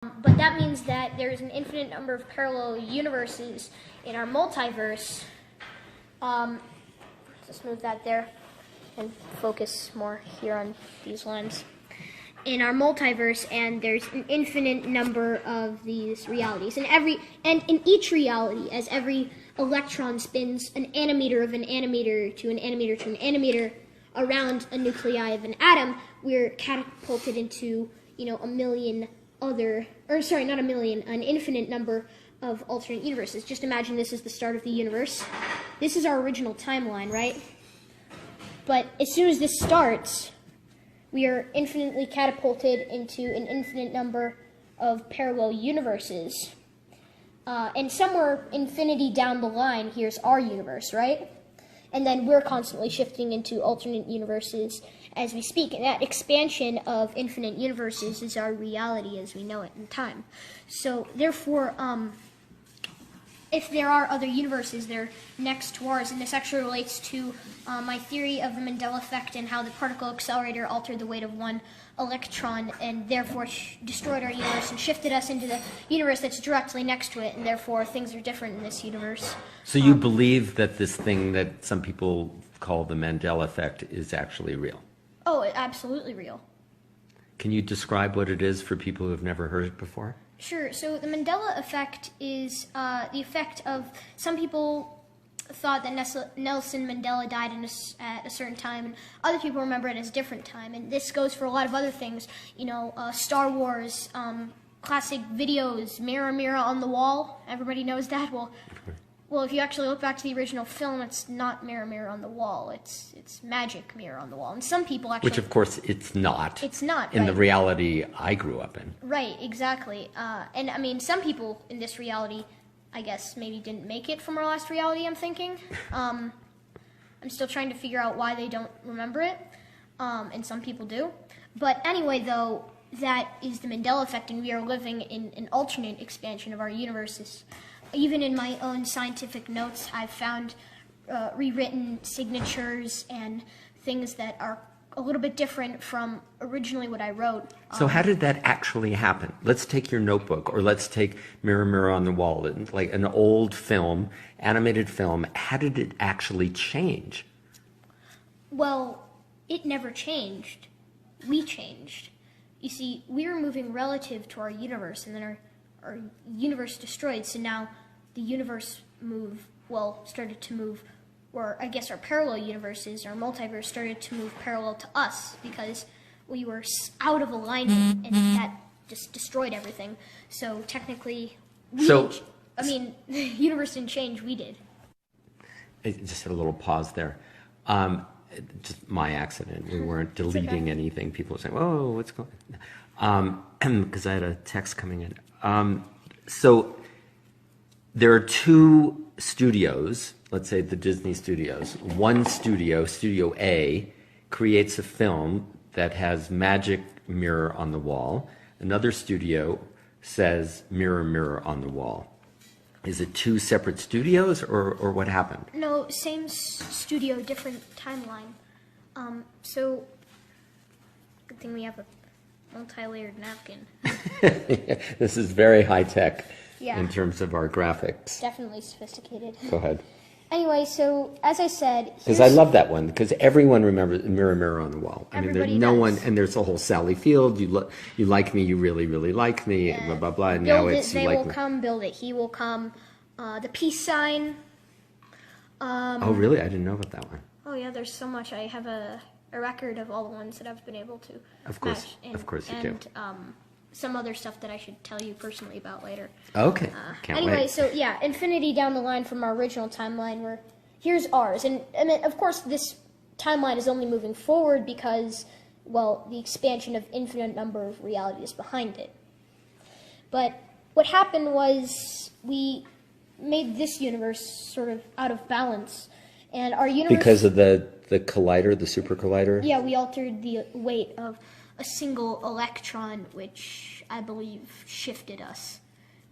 But that means that there's an infinite number of parallel universes in our multiverse. Just move that there and focus more here on these lines. In our multiverse, and there's an infinite number of these realities. And in each reality, as every electron spins an animator of an animator to an animator to an animator around a nuclei of an atom, we're catapulted into, an infinite number of alternate universes. Just imagine this is the start of the universe. This is our original timeline, right? But as soon as this starts, we are infinitely catapulted into an infinite number of parallel universes. And somewhere infinity down the line, here's our universe, right? And then we're constantly shifting into alternate universes as we speak. And that expansion of infinite universes is our reality as we know it in time. So therefore, if there are other universes, they're next to ours, and this actually relates to my theory of the Mandela effect and how the particle accelerator altered the weight of one electron and therefore destroyed our universe and shifted us into the universe that's directly next to it, and therefore things are different in this universe. So you believe that this thing that some people call the Mandela effect is actually real? Oh, absolutely real. Can you describe what it is for people who have never heard it before? Sure. So the Mandela effect is the effect of some people thought that Nelson Mandela died at a certain time, and other people remember it as a different time. And this goes for a lot of other things. Star Wars, classic videos, Mirror, Mirror on the Wall. Everybody knows that. Well, if you actually look back to the original film, it's not Mirror, Mirror on the Wall. It's Magic Mirror on the Wall. And some people actually... Which, of course, it's not. It's not, in right. the reality I grew up in. Right, exactly. And, I mean, some people in this reality, I guess, maybe didn't make it from our last reality, I'm thinking. I'm still trying to figure out why they don't remember it. And some people do. But anyway, though, that is the Mandela effect, and we are living in an alternate expansion of our universes. Even in my own scientific notes, I've found rewritten signatures and things that are a little bit different from originally what I wrote. So how did that actually happen? Let's take your notebook, or let's take Mirror, Mirror on the Wall, like an old film, animated film. How did it actually change? Well, it never changed. We changed. You see, we were moving relative to our universe, and then our universe destroyed, so now the universe started to move, or I guess our parallel universes, our multiverse started to move parallel to us because we were out of alignment, and that just destroyed everything. So technically, the universe didn't change, we did. I just had a little pause there. Just my accident. We weren't deleting anything. People were saying, "Oh, what's going on?" Because I had a text coming in. So there are two studios, let's say the Disney studios. One studio, Studio A, creates a film that has Magic Mirror on the Wall. Another studio says Mirror, Mirror on the Wall. Is it two separate studios, or what happened? No, same studio, different timeline. So, good thing we have a multi-layered napkin. This is very high-tech in terms of our graphics. Definitely sophisticated. Go ahead. Anyway, so as I said... Because I love that one, because everyone remembers Mirror, Mirror on the Wall. I mean, Everybody there's no does. one, and there's a whole Sally Field, you like me, you really, really like me, blah, blah, blah, and now it's They you like will me. come, build it, he will come. The peace sign. Oh, really? I didn't know about that one. Oh, yeah, there's so much. I have a record of all the ones that I've been able to Of course, match. of course you do. And some other stuff that I should tell you personally about later. Okay, can't Anyway, wait. so yeah, infinity down the line from our original timeline, where here's ours. And of course, this timeline is only moving forward because, well, the expansion of infinite number of realities behind it. But what happened was we made this universe sort of out of balance. And our universe... Because of the collider, the super collider? Yeah, we altered the weight of a single electron, which I believe shifted us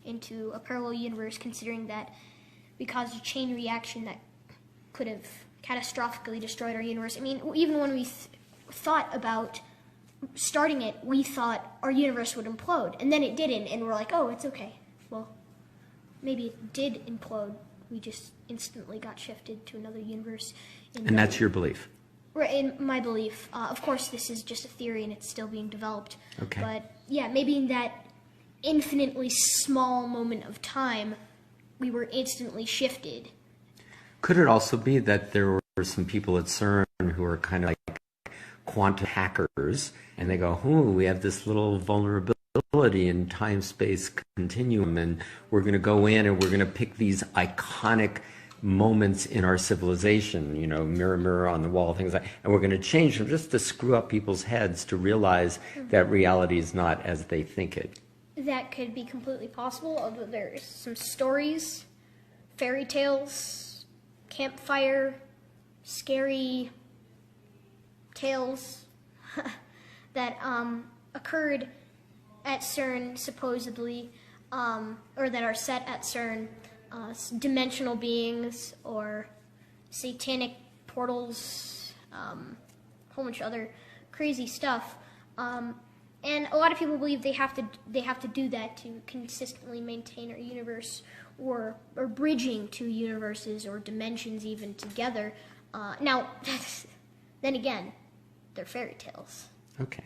into a parallel universe, considering that we caused a chain reaction that could have catastrophically destroyed our universe. I mean, even when we thought about starting it, we thought our universe would implode, and then it didn't, and we're like, oh, it's okay. Well, maybe it did implode. We just instantly got shifted to another universe. And that's your belief? Right, in my belief. Of course, this is just a theory, and it's still being developed. Okay. But yeah, maybe in that infinitely small moment of time, we were instantly shifted. Could it also be that there were some people at CERN who are kind of like quantum hackers, and they go, "Ooh, we have this little vulnerability in time-space continuum, and we're going to go in and we're going to pick these iconic moments in our civilization, you know, mirror, mirror on the wall, things like, and we're going to change them just to screw up people's heads to realize that reality is not as they think it." That could be completely possible, although there's some stories, fairy tales, campfire, scary tales that occurred at CERN, supposedly, or that are set at CERN, dimensional beings or satanic portals, a whole bunch of other crazy stuff. And a lot of people believe they have to do that to consistently maintain our universe, or bridging two universes or dimensions even together. Now, then again, they're fairy tales. Okay.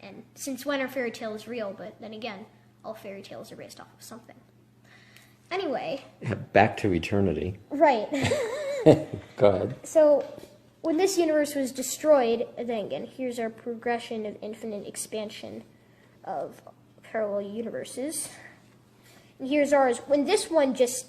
And since when are fairy tales real? But then again, all fairy tales are based off of something. Anyway. Yeah, back to eternity. Right. Go ahead. So, when this universe was destroyed, then again, here's our progression of infinite expansion of parallel universes. And here's ours. When this one just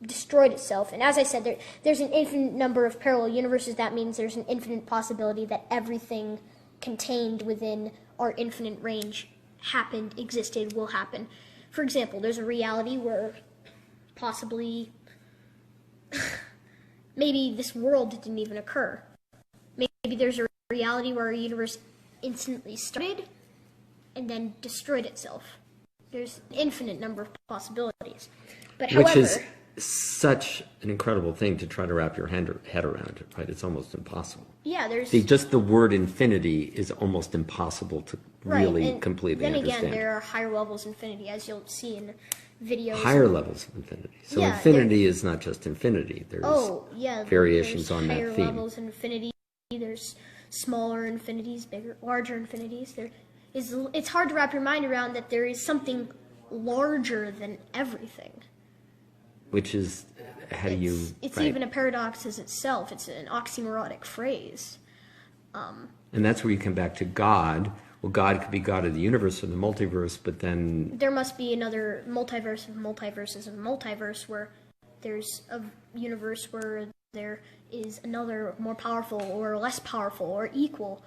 destroyed itself, and as I said, there's an infinite number of parallel universes. That means there's an infinite possibility that everything contained within our infinite range happened, existed, will happen. For example, there's a reality where possibly maybe this world didn't even occur. Maybe there's a reality where our universe instantly started and then destroyed itself. There's an infinite number of possibilities. But however, which is such an incredible thing to try to wrap your head around it, right? It's almost impossible. Yeah, there's... just the word infinity is almost impossible to really completely understand. Then again, there are higher levels of infinity, as you'll see in videos. Higher levels of infinity. So yeah, infinity is not just infinity. There's variations on that theme. Higher levels of infinity. There's smaller infinities, larger infinities. It's hard to wrap your mind around that there is something larger than everything. Which is, It's even a paradox as itself. It's an oxymoronic phrase. And that's where you come back to God. Well, God could be God of the universe or the multiverse, but then... There must be another multiverse of multiverses of multiverse where there's a universe where there is another more powerful or less powerful or equal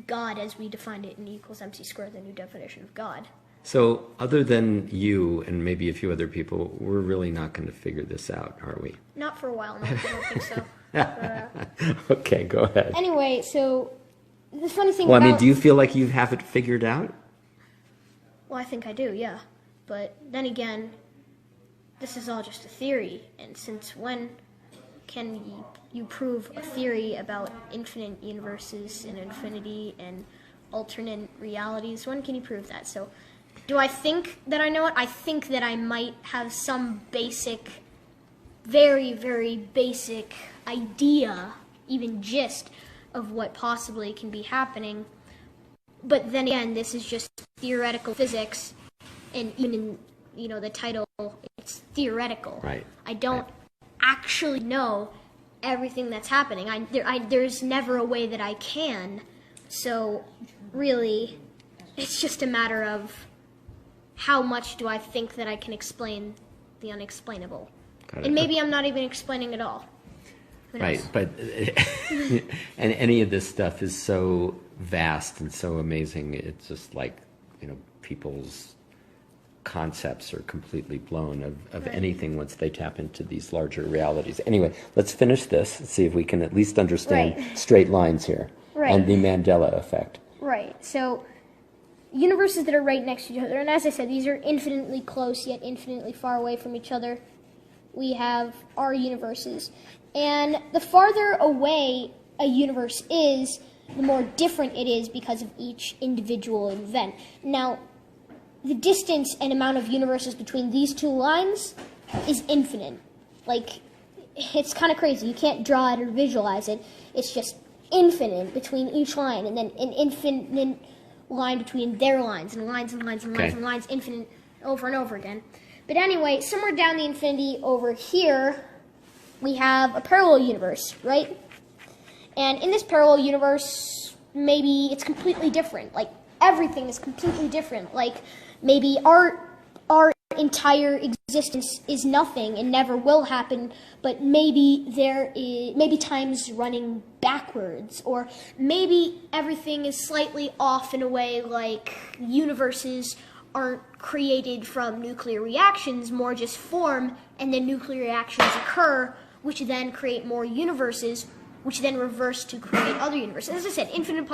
God as we defined it in E = MC², the new definition of God. So, other than you and maybe a few other people, we're really not going to figure this out, are we? Not for a while, no, I don't think so. Okay, go ahead. Anyway, so the funny thing about... Well, I mean, do you feel like you have it figured out? Well, I think I do, yeah. But then again, this is all just a theory, and since when can you prove a theory about infinite universes and infinity and alternate realities? When can you prove that? So... do I think that I know it? I think that I might have some basic, very, very basic idea, even gist, of what possibly can be happening. But then again, this is just theoretical physics, and even in, the title, it's theoretical. Right. I don't actually know everything that's happening. There's never a way that I can. So, really, it's just a matter of... how much do I think that I can explain the unexplainable? And maybe I'm not even explaining at all. Right, but and any of this stuff is so vast and so amazing. It's just like, people's concepts are completely blown of anything once they tap into these larger realities. Anyway, let's finish this, see if we can at least understand straight lines here and the Mandela effect. Right, so... universes that are right next to each other, and as I said, these are infinitely close yet infinitely far away from each other. We have our universes, and the farther away a universe is, the more different it is because of each individual event. Now, the distance and amount of universes between these two lines is infinite. Like, it's kind of crazy. You can't draw it or visualize it. It's just infinite between each line, and then an infinite line between their lines, and lines and lines and lines and lines, infinite over and over again. But anyway, somewhere down the infinity over here, we have a parallel universe, right? And in this parallel universe, maybe it's completely different. Like, everything is completely different. Like, maybe our entire existence is nothing and never will happen, but maybe time's running backwards, or maybe everything is slightly off in a way, like universes aren't created from nuclear reactions, more just form, and then nuclear reactions occur, which then create more universes, which then reverse to create other universes. As I said, infinite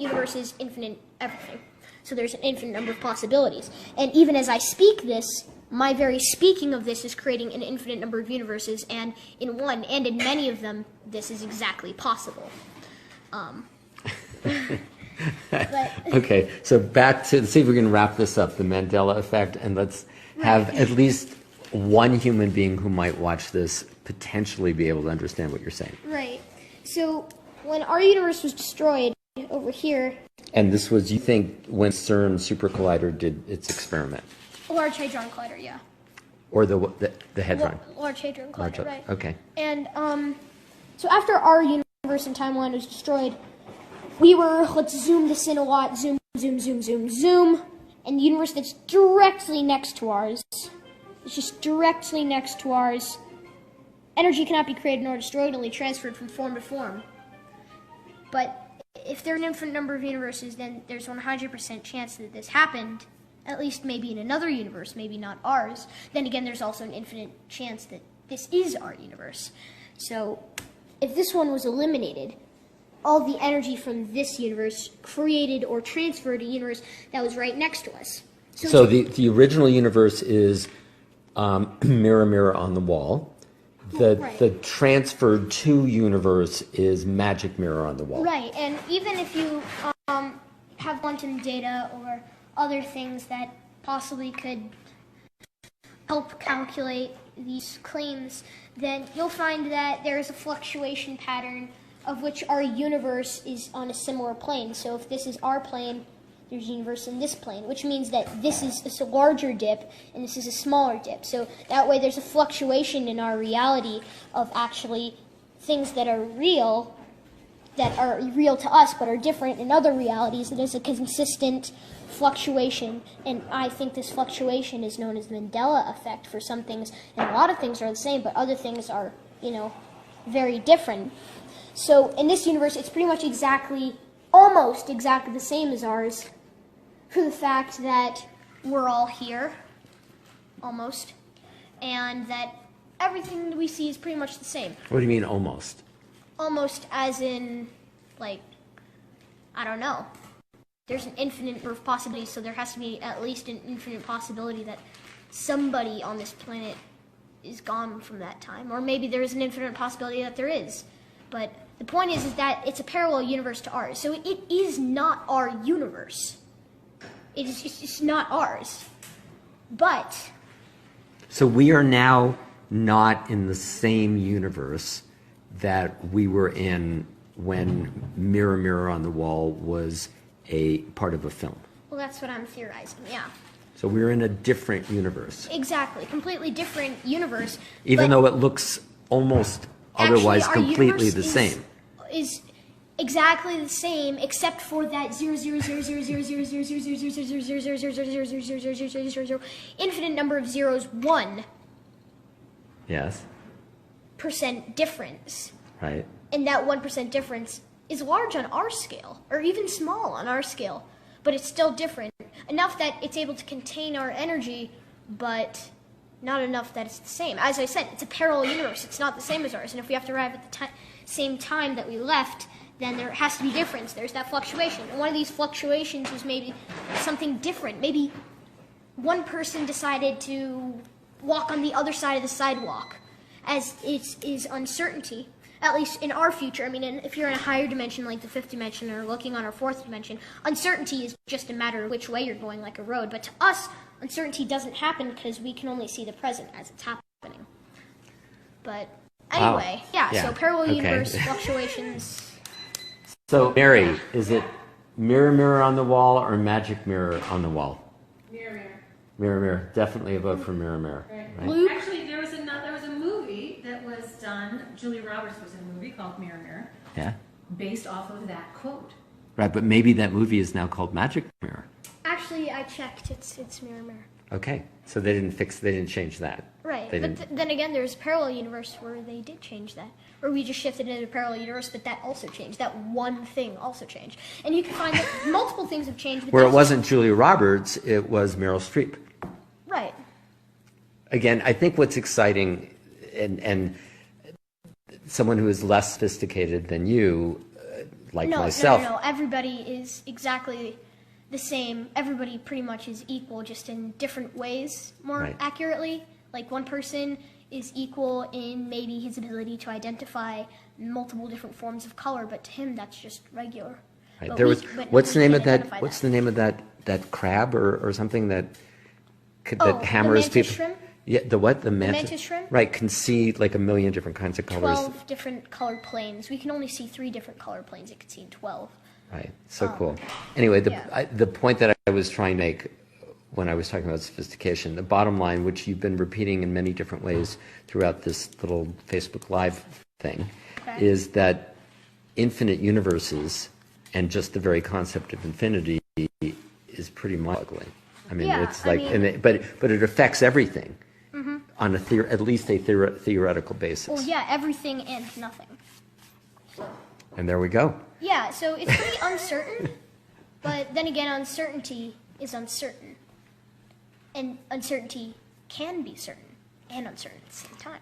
universes, infinite everything. So there's an infinite number of possibilities. And even as I speak this, my very speaking of this is creating an infinite number of universes, and in one, and in many of them, this is exactly possible. Okay, so back to, let's see if we can wrap this up, the Mandela effect, and let's have at least one human being who might watch this potentially be able to understand what you're saying. Right. So when our universe was destroyed over here... And this was, you think, when Cern Super Collider did its experiment? Large Hadron Collider, yeah. Or the Hadron? Large Hadron Collider, right. Okay. And so after our universe and timeline was destroyed, we were, let's zoom this in a lot, zoom, zoom, zoom, zoom, zoom, and the universe that's directly next to ours, it's just directly next to ours, energy cannot be created nor destroyed, only transferred from form to form. But if there are an infinite number of universes, then there's 100% chance that this happened, at least maybe in another universe, maybe not ours. Then again, there's also an infinite chance that this is our universe. So if this one was eliminated, all the energy from this universe created or transferred a universe that was right next to us. So the original universe is mirror, mirror on the wall. The transferred to universe is magic mirror on the wall. Right, and even if you have quantum data or other things that possibly could help calculate these claims, then you'll find that there is a fluctuation pattern of which our universe is on a similar plane. So if this is our plane, there's a universe in this plane, which means that this is a larger dip and this is a smaller dip. So that way there's a fluctuation in our reality of actually things that are real to us but are different in other realities. There's a consistent fluctuation, and I think this fluctuation is known as the Mandela effect for some things, and a lot of things are the same, but other things are, very different. So in this universe, it's pretty much almost exactly the same as ours, for the fact that we're all here, almost, and that everything that we see is pretty much the same. What do you mean, almost? Almost as in, like, I don't know. There's an infinite number of possibilities, so there has to be at least an infinite possibility that somebody on this planet is gone from that time. Or maybe there is an infinite possibility that there is. But the point is that it's a parallel universe to ours. So it is not our universe. It's not ours. But... So we are now not in the same universe that we were in when Mirror, Mirror on the Wall was a part of a film. Well, that's what I'm theorizing, yeah. So we're in a different universe. Exactly, completely different universe. Even though it looks almost otherwise completely the same. Is exactly the same, except for that 0.000000000000000000000000000 infinite number of zeros, 1%. Yes. Difference. Right. And that 1% difference is large on our scale, or even small on our scale, but it's still different. Enough that it's able to contain our energy, but not enough that it's the same. As I said, it's a parallel universe. It's not the same as ours. And if we have to arrive at the same time that we left, then there has to be difference. There's that fluctuation. And one of these fluctuations was maybe something different. Maybe one person decided to walk on the other side of the sidewalk, as it is uncertainty. at least in our future. I mean, if you're in a higher dimension like the fifth dimension or looking on our fourth dimension, uncertainty is just a matter of which way you're going, like a road. But to us, uncertainty doesn't happen because we can only see the present as it's happening. But anyway, Yeah, so parallel okay. universe, fluctuations. So, Mary, is it mirror, mirror on the wall or magic mirror on the wall? Mirror, mirror. Mirror, mirror. Definitely a vote for mirror, mirror. Right. Luke? Actually, there was a movie that was done. Julia Roberts was in a movie called Mirror, Mirror, Yeah. based off of that quote. Right, but maybe that movie is now called Magic Mirror. Actually, I checked. It's mirror, mirror. Okay, so they didn't change that. Right, They but didn't. then again, there's a parallel universe where they did change that. Or we just shifted into a parallel universe, but that also changed. That one thing also changed. And you can find that multiple things have changed. But Where it that's- wasn't Julia Roberts, it was Meryl Streep. Right. Again, I think what's exciting, and someone who is less sophisticated than you, like myself. No. Everybody is exactly the same. Everybody pretty much is equal, just in different ways, more Right. accurately. Like one person is equal in maybe his ability to identify multiple different forms of color, but to him that's just regular. Right. But There we- was but what's the we name can't of that? identify What's that. the name of that crab or something that Oh, that the hammers mantis people? shrimp? Yeah, the what? The mantis. mantis shrimp? Right, can see like a million different kinds of colors. 12 different colored planes. We can only see 3 different colored planes. It could see 12. Right, so cool. Anyway, yeah. the point that I was trying to make when I was talking about sophistication, the bottom line, which you've been repeating in many different ways throughout this little Facebook Live thing, Okay. is that infinite universes and just the very concept of infinity is pretty mind-boggling. I mean, Yeah, it's I like, mean- but it affects everything on at least a theoretical basis. Well, yeah, everything and nothing. And there we go. Yeah, so it's pretty uncertain, but then again, uncertainty is uncertain. And uncertainty can be certain and uncertain at the same time.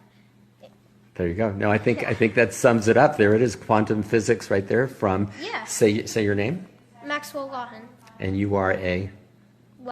There you go. No, I think that sums it up. There it is, quantum physics right there from, Yeah. say your name, Maxwell Laughan. and you are a